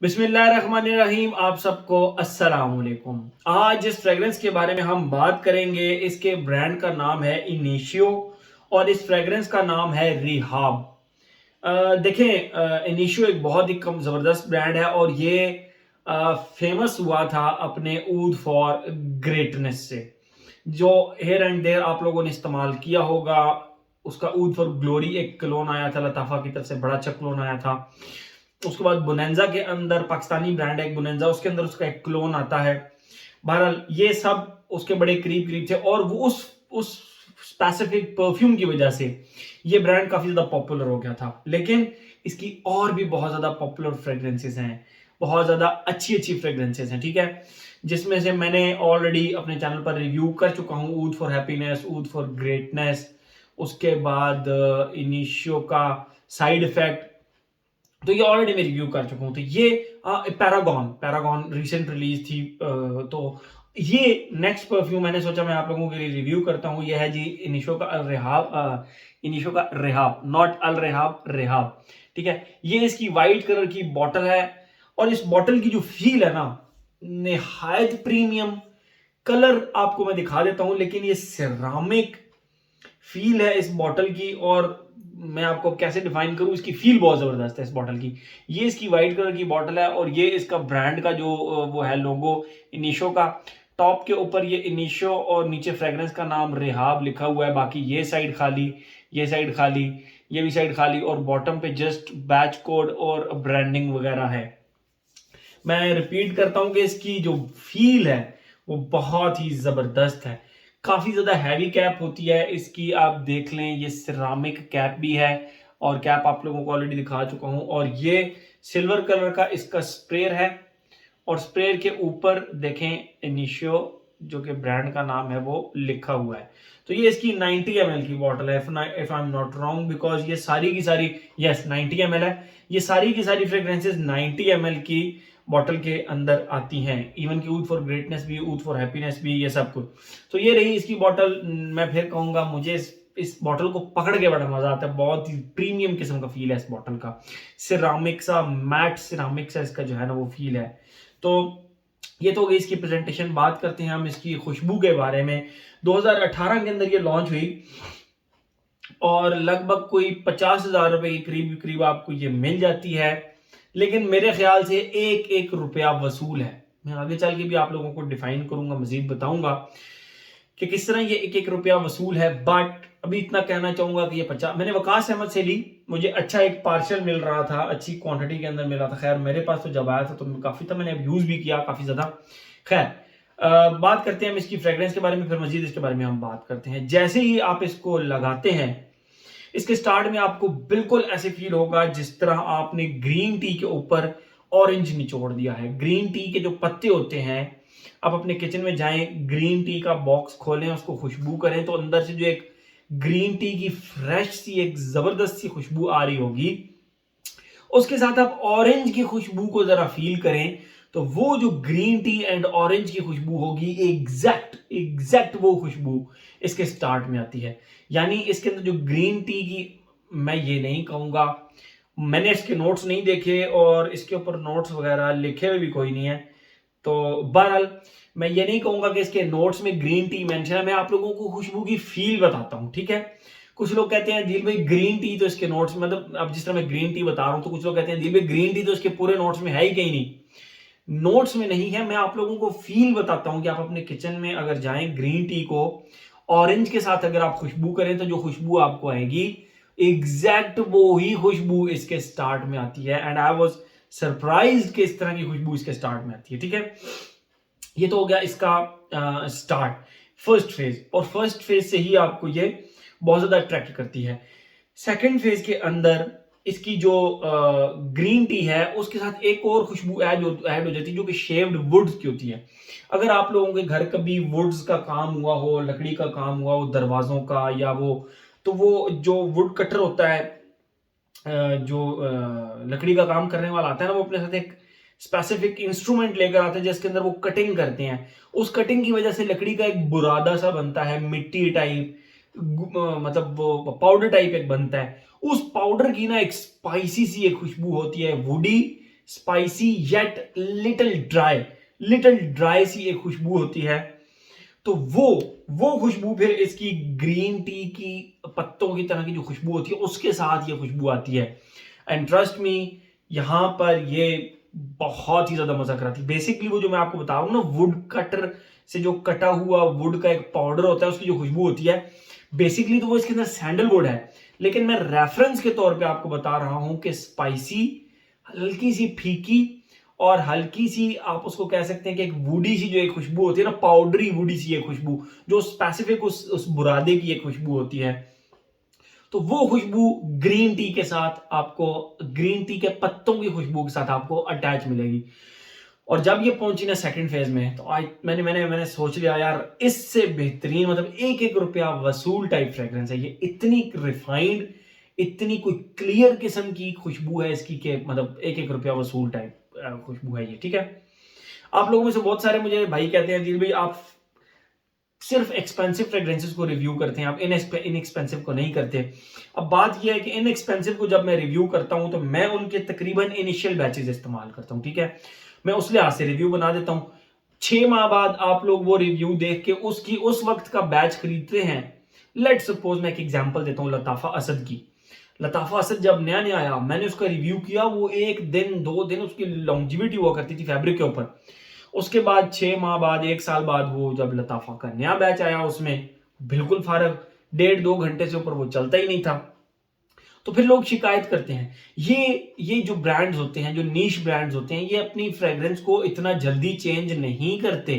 बिस्मिल्लाहिर्रहमानिर्रहीम। आप सबको अस्सलाम वालेकुम। आज जिस फ्रेग्रेंस के बारे में हम बात करेंगे, इसके ब्रांड का नाम है इनिशियो और इस फ्रेग्रेंस का नाम है रिहाब। देखें, इनिशियो एक बहुत ही कम ज़बरदस्त ब्रांड है और ये फेमस हुआ था अपने ऊद फॉर ग्रेटनेस से। जो हेयर एंड देयर आप लोगों ने इस्तेमाल किया होगा, उसका ऊद फॉर ग्लोरी एक क्लोन आया था, लताफा की तरफ से बड़ा अच्छा क्लोन आया था। उसके बाद बोनेंजा के अंदर पाकिस्तानी ब्रांड है एक बोनेंजा, उसके अंदर उसका एक क्लोन आता है। बहरहाल ये सब उसके बड़े करीब करीब थे और वो उस स्पेसिफिक परफ्यूम की वजह से ये ब्रांड काफी ज्यादा पॉपुलर हो गया था। लेकिन इसकी और भी बहुत ज्यादा पॉपुलर फ्रेग्रेंसेस हैं, बहुत ज्यादा अच्छी अच्छी फ्रेग्रेंसेस हैं, ठीक है, जिसमें से मैंने ऑलरेडी अपने चैनल पर रिव्यू कर चुका हूँ। ऊद फॉर हैप्पीनेस, ऊद फॉर ग्रेटनेस, उसके बाद इनिशियो का साइड इफेक्ट, तो ये ऑलरेडी मैं रिव्यू कर चुका हूँ। तो ये पैरागॉन पैरागॉन रिसेंट रिलीज थी। तो ये नेक्स्ट परफ्यूम मैंने सोचा मैं आप लोगों के लिए रिव्यू करता हूँ। ये है जी इनिशो का अल रेहाब, इनिशो का rehab, not Al rehab, rehab, ठीक है। ये इसकी वाइट कलर की बॉटल है और इस बॉटल की जो फील है ना, निहायत प्रीमियम। कलर आपको मैं दिखा देता हूं, लेकिन ये सिरामिक फील है इस बॉटल की। और मैं आपको कैसे डिफाइन करूं, इसकी फील बहुत जबरदस्त है इस बॉटल की। ये इसकी वाइट कलर की बॉटल है और ये इसका ब्रांड का जो वो है लोगो इनिशो का। टॉप के ऊपर ये इनिशो और नीचे फ्रेग्रेंस का नाम रेहाब लिखा हुआ है। बाकी ये साइड खाली, ये साइड खाली, ये भी साइड खाली और बॉटम पे जस्ट बैच कोड और ब्रांडिंग वगैरह है। मैं रिपीट करता हूं कि इसकी जो फील है वो बहुत ही जबरदस्त है। काफी ज्यादा हैवी कैप होती है इसकी, आप देख लें, ये सिरामिक कैप भी है और कैप आप लोगों को ऑलरेडी दिखा चुका हूं। और ये सिल्वर कलर का इसका स्प्रेयर है और स्प्रेयर के ऊपर देखें इनिशियो जो कि ब्रांड का नाम है वो लिखा हुआ है। तो ये इसकी 90 ml की बॉटल है, if I am not wrong, because ये सारी की सारी, यस 90 ml है। ये सारी की सारी फ्रेग्रेंसेस 90 ml की बॉटल के अंदर आती हैं। इवन की ऊद फॉर ग्रेटनेस भी, ऊद फॉर हैप्पीनेस भी, ये सब कुछ। तो ये रही इसकी बॉटल। मैं फिर कहूंगा, मुझे इस बॉटल को पकड़ के बड़ा मजा आता है। बहुत ही प्रीमियम किस्म का फील है इस बॉटल का। सिरामिक सा, मैट सिरामिक सा इसका जो है ना वो फील है। तो ये तो हो गई इसकी प्रेजेंटेशन। बात करते हैं हम इसकी खुशबू के बारे में। 2018 के अंदर ये लॉन्च हुई और लगभग कोई 50,000 रुपए के करीब करीब आपको ये मिल जाती है। लेकिन मेरे ख्याल से एक एक रुपया वसूल है। मैं आगे चल के भी आप लोगों को डिफाइन करूंगा, मजीद बताऊंगा कि किस तरह ये एक एक रुपया वसूल है। बट अभी इतना कहना चाहूंगा कि ये 50, मैंने वकास अहमद से ली, मुझे अच्छा एक पार्सल मिल रहा था, अच्छी क्वांटिटी के अंदर मिल रहा था। खैर मेरे पास तो जब आया था तो काफी था, मैंने यूज भी किया काफी ज्यादा। खैर बात करते हैं हम इसकी फ्रेग्रेंस के बारे में, फिर मजीद इसके बारे में हम बात करते हैं। जैसे ही आप इसको लगाते हैं, इसके स्टार्ट में आपको बिल्कुल ऐसे फील होगा जिस तरह आपने ग्रीन टी के ऊपर ऑरेंज निचोड़ दिया है। ग्रीन टी के जो पत्ते होते हैं, आप अपने किचन में जाएं, ग्रीन टी का बॉक्स खोलें, उसको खुशबू करें, तो अंदर से जो एक ग्रीन टी की फ्रेश सी एक जबरदस्त सी खुशबू आ रही होगी। उसके साथ आप ऑरेंज की खुशबू को जरा फील करें, तो वो जो ग्रीन टी एंड ऑरेंज की खुशबू होगी, एग्जैक्ट एग्जैक्ट वो खुशबू इसके स्टार्ट में आती है। यानी इसके अंदर जो ग्रीन टी की, मैं ये नहीं कहूंगा, मैंने इसके नोट्स नहीं देखे और इसके ऊपर नोट्स वगैरह लिखे हुए भी कोई नहीं है। तो बहरहाल मैं ये नहीं कहूंगा कि इसके नोट्स में ग्रीन टी मेंशन है, मैं आप लोगों को खुशबू की फील बताता हूं, ठीक है। कुछ लोग कहते हैं दिल भाई ग्रीन टी तो इसके नोट्स में, मतलब अब जिस तरह मैं ग्रीन टी बता रहा हूं तो कुछ लोग कहते हैं दिल भाई ग्रीन टी तो इसके पूरे नोट्स में है ही कहीं नहीं। नोट्स में नहीं है, मैं आप लोगों को फील बताता हूं कि आप अपने किचन में अगर जाएं, ग्रीन टी को ऑरेंज के साथ अगर आप खुशबू करें तो जो खुशबू आपको आएगी, एग्जैक्ट वो ही खुशबू इसके स्टार्ट में आती है। एंड आई वाज सरप्राइज्ड कि इस तरह की खुशबू इसके स्टार्ट में आती है, ठीक है। ये तो हो गया इसका स्टार्ट, फर्स्ट फेज। और फर्स्ट फेज से ही आपको ये बहुत ज्यादा अट्रैक्ट करती है। सेकंड फेज के अंदर इसकी जो ग्रीन टी है उसके साथ एक और खुशबू ऐड हो जाती है जो कि शेव्ड वुड्स की होती है। अगर आप लोगों के घर कभी वुड्स का काम हुआ हो, लकड़ी का काम हुआ हो दरवाजों का, या वो, तो वो जो वुड कटर होता है, जो लकड़ी का काम करने वाला आता है ना, वो अपने साथ एक स्पेसिफिक इंस्ट्रूमेंट लेकर आते हैं जिसके अंदर वो कटिंग करते हैं। उस कटिंग की वजह से लकड़ी का एक बुरादा सा बनता है, मिट्टी टाइप, मतलब वो पाउडर टाइप एक बनता है। उस पाउडर की ना एक स्पाइसी सी एक खुशबू होती है, woody spicy yet little dry सी एक खुशबू होती है। तो वो खुशबू फिर इसकी ग्रीन टी की पत्तों की तरह की जो खुशबू होती है उसके साथ ये खुशबू आती है। एंड ट्रस्ट मी, यहाँ पर ये बहुत ही ज्यादा मजा कराती है। बेसिकली वो जो मैं आपको बता रहा हूँ ना, वुड कटर से जो कटा हुआ वुड का एक पाउडर होता है, उसकी जो खुशबू होती है, बेसिकली तो वो इसके अंदर सैंडलवुड है, लेकिन मैं रेफरेंस के तौर पे आपको बता रहा हूं कि स्पाइसी, हल्की सी फीकी और हल्की सी आप उसको कह सकते हैं कि एक वुडी सी जो एक खुशबू होती है ना, पाउडरी वुडी सी एक खुशबू जो स्पेसिफिक उस बुरादे की एक खुशबू होती है। तो वो खुशबू ग्रीन टी के साथ आपको, ग्रीन टी के पत्तों की खुशबू के साथ आपको अटैच मिलेगी। और जब ये पहुंची ना सेकंड फेज में, तो आज मैंने सोच लिया यार, इससे बेहतरीन, मतलब एक एक रुपया वसूल टाइप फ्रेग्रेंस है ये। इतनी रिफाइंड, इतनी कोई क्लियर किस्म की खुशबू है इसकी कि मतलब एक एक रुपया वसूल टाइप खुशबू है ये। ठीक है, आप लोगों में से बहुत सारे मुझे भाई कहते हैं, जी भाई आप सिर्फ एक्सपेंसिव फ्रेग्रेंसेस को रिव्यू करते हैं, आप इनएक्सपेंसिव को नहीं करते। अब बात यह है कि इनएक्सपेंसिव को जब मैं रिव्यू करता हूं तो मैं उनके तकरीबन इनिशियल बैचेस इस्तेमाल करता हूं। ठीक है, मैं उस लिहाज से रिव्यू बना देता हूं। 6 माह बाद आप लोग वो रिव्यू देख के उसकी उस वक्त का बैच खरीदते हैं। लेट सपोज मैं एक एग्जांपल देता हूं लताफा असद की। लताफा असद जब नया नया आया, मैंने उसका रिव्यू किया, वो 1 दिन 2 दिन उसकी लॉन्जिविटी हुआ करती थी फैब्रिक के ऊपर। उसके बाद 6 माह बाद, 1 साल बाद, वो जब लताफा का नया बैच आया उसमें बिल्कुल फारग, 1.5-2 घंटे से ऊपर वो चलता ही नहीं था। तो फिर लोग शिकायत करते हैं। ये जो ब्रांड्स होते हैं, जो नीश ब्रांड्स होते हैं, ये अपनी फ्रेग्रेंस को इतना जल्दी चेंज नहीं करते।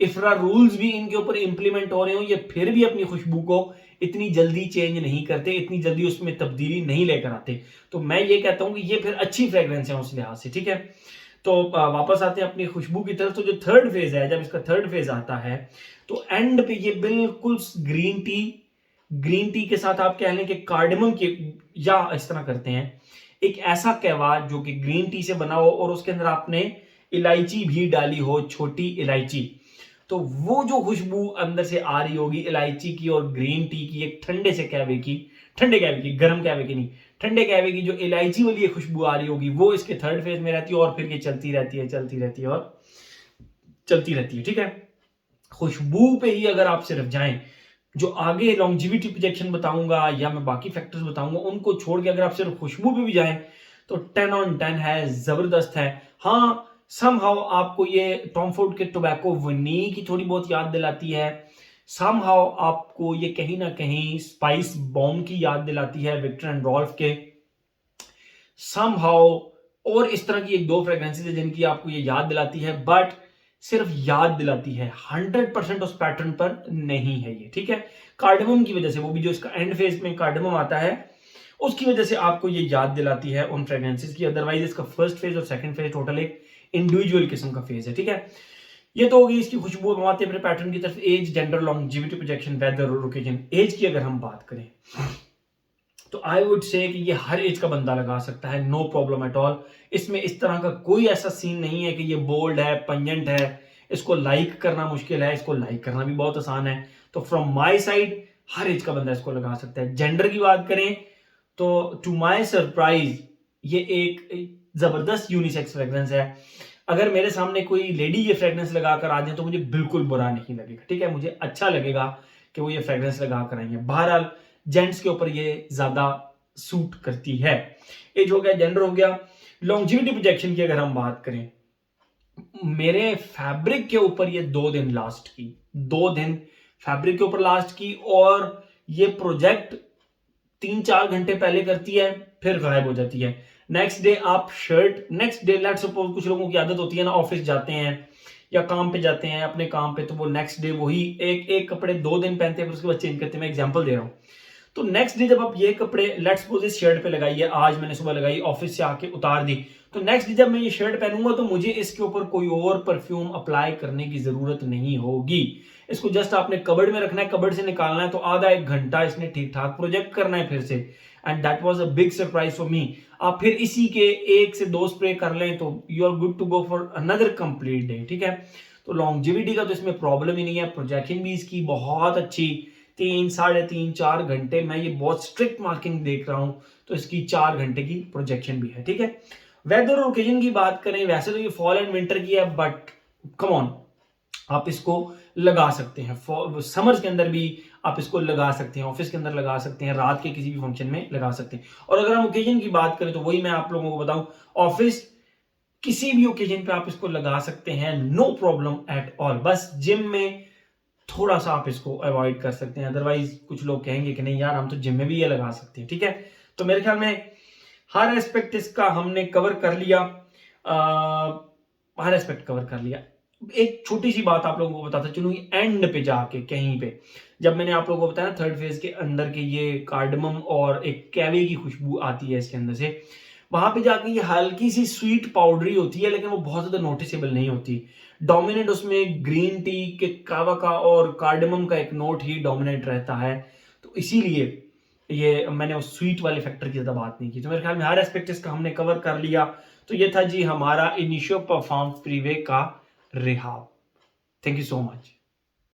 इफ्रा रूल्स भी इनके ऊपर इंप्लीमेंट हो रहे हो, ये फिर भी अपनी खुशबू को इतनी जल्दी चेंज नहीं करते, इतनी जल्दी उसमें तब्दीली नहीं लेकर आते। तो मैं ये कहता हूं कि ये फिर अच्छी फ्रेग्रेंस है उस लिहाज से। ठीक है, तो वापस आते हैं अपनी खुशबू की तरफ। तो जो थर्ड फेज है, जब इसका थर्ड फेज आता है, तो एंड पे ये बिल्कुल ग्रीन टी के साथ आप कह लें कि कार्डमम के, या इस तरह करते हैं, एक ऐसा कहवा जो कि ग्रीन टी से बना हो और उसके अंदर आपने इलायची भी डाली हो, छोटी इलायची। तो वो जो खुशबू अंदर से आ रही होगी इलायची की और ग्रीन टी की, एक ठंडे कहवे की, गर्म कहवे की नहीं, ठंडे कहवे की जो इलायची वाली खुशबू आ रही होगी, वो इसके थर्ड फेज में रहती है। और फिर ये चलती रहती है और चलती रहती है। ठीक है, खुशबू पे ही अगर आप सिर्फ जाएं, जो आगे लॉन्जिविटी प्रोजेक्शन बताऊंगा या मैं बाकी फैक्टर्स बताऊंगा उनको छोड़ के अगर आप सिर्फ खुशबू पे भी जाएं, तो 10 on 10 है, जबरदस्त है। हाँ, समहाउ आपको ये टॉम फोर्ड के टोबैको वनी की थोड़ी बहुत याद दिलाती है। समहाउ आपको ये कहीं ना कहीं स्पाइस बॉम्ब की याद दिलाती है, विक्टर एंड रॉल्फ के। समहाउ और इस तरह की 1-2 फ्रेग्रेंसेस है जिनकी आपको ये याद दिलाती है, बट सिर्फ याद दिलाती है, 100% उस पैटर्न पर नहीं है ये। ठीक है, कार्डमम की वजह से, वो भी जो इसका एंड फेज में कार्डमम आता है, उसकी वजह से आपको ये याद दिलाती है उन फ्रेग्रेंसेस की। अदरवाइज इसका फर्स्ट फेज और सेकंड फेज टोटल एक इंडिविजुअल किस्म का फेज है। ठीक है, ये तो होगी इसकी खुशबू। हम आते हैं अपने पैटर्न की तरफ। Age, gender, longevity, projection, weather और ओकेजन। एज की अगर हम बात करें तो आई वुड से कि ये हर एज का बंदा लगा सकता है, नो प्रॉब्लम एट ऑल। इसमें इस तरह का कोई ऐसा सीन नहीं है कि ये बोल्ड है, पंजेंट है, इसको लाइक करना मुश्किल है, इसको लाइक करना भी बहुत आसान है। तो फ्रॉम माय साइड हर एज का बंदा इसको लगा सकता है। जेंडर की बात करें तो टू माय सरप्राइज ये एक जबरदस्त यूनिसेक्स फ्रेग्रेंस है। अगर मेरे सामने कोई लेडी ये फ्रेग्रेंस लगाकर आ जाए तो मुझे बिल्कुल बुरा नहीं लगेगा। ठीक है, मुझे अच्छा लगेगा कि वो ये फ्रेग्रेंस लगाकर आई है। बहरहाल जेंट्स के ऊपर ये ज्यादा सूट करती है। एज हो गया, जेंडर हो गया। लॉन्जिविटी प्रोजेक्शन की अगर हम बात करें, मेरे फैब्रिक के ऊपर ये 2 दिन लास्ट की, 2 दिन फैब्रिक के ऊपर लास्ट की, और ये प्रोजेक्ट 3-4 घंटे पहले करती है, फिर गायब हो जाती है। नेक्स्ट डे आप shirt, next day let's suppose कुछ लोगों की आदत होती है ना, ऑफिस जाते हैं या काम पे जाते हैं अपने काम पे, तो वो नेक्स्ट डे वही एक एक कपड़े 2 दिन पहनते हैं, फिर उसके बाद चेंज करते हैं। मैं एग्जांपल दे रहा हूं। तो नेक्स्ट डे जब आप ये कपड़े लेट्स सपोज इस शर्ट पे लगाई है, आज मैंने सुबह लगाई, ऑफिस से आके उतार दी, तो नेक्स्ट डे जब मैं ये शर्ट पहनूंगा तो मुझे इसके ऊपर कोई और परफ्यूम अप्लाई करने की जरूरत नहीं होगी। इसको जस्ट आपने कबर्ड में रखना है, कबर्ड से निकालना है, तो आधा 1 घंटा इसने ठीक ठाक प्रोजेक्ट करना है फिर से। And that was a big surprise for me. आप फिर इसी के 1 से 2 स्प्रे कर लें तो you are good to go for another complete day. ठीक है, तो लॉन्जिविटी का तो इसमें प्रॉब्लम ही नहीं है। प्रोजेक्शन भी इसकी बहुत अच्छी, 3, 3.5, 4 घंटे, मैं ये बहुत स्ट्रिक्ट मार्किंग देख रहा हूं, तो इसकी 4 घंटे की प्रोजेक्शन भी है। ठीक है, वेदर और ओकेजन की बात करें, वैसे तो ये फॉल एंड विंटर की है, बट कम ऑन, आप इसको लगा सकते हैं। समर्स के अंदर भी आप इसको लगा सकते हैं, ऑफिस के अंदर लगा सकते हैं, रात के किसी भी फंक्शन में लगा सकते हैं। और अगर हम ओकेजन की बात करें तो वही मैं आप लोगों को बताऊं, ऑफिस किसी भी ओकेजन पे आप इसको लगा सकते हैं, नो प्रॉब्लम एट ऑल। बस जिम में थोड़ा सा आप इसको अवॉइड कर सकते हैं, अदरवाइज कुछ लोग कहेंगे कि नहीं यार हम तो जिम में भी ये लगा सकते हैं, ठीक है। तो मेरे ख्याल में हर एस्पेक्ट इसका हमने कवर कर लिया, हर एस्पेक्ट कवर कर लिया। एक छोटी सी बात आप लोगों को बताता चलूँ, एंड पे जाके कहीं पे जब मैंने आप लोगों को बताया थर्ड फेज के अंदर के ये कार्डमम और एक कैवे की खुशबू आती है इसके अंदर से, वहां पे जाके ये हल्की सी स्वीट पाउडरी होती है, लेकिन वो बहुत ज्यादा नोटिसेबल नहीं होती। डोमिनेंट उसमें ग्रीन टी के कावा का और कार्डमम का एक नोट ही डोमिनेट रहता है, तो इसीलिए ये मैंने उस स्वीट वाले फैक्टर की ज्यादा बात नहीं की। तो मेरे ख्याल में हर एस्पेक्ट इसका हमने कवर कर लिया। तो ये था जी हमारा इनिशियो परफॉर्म फ्रीवे का rehab. Thank you so much.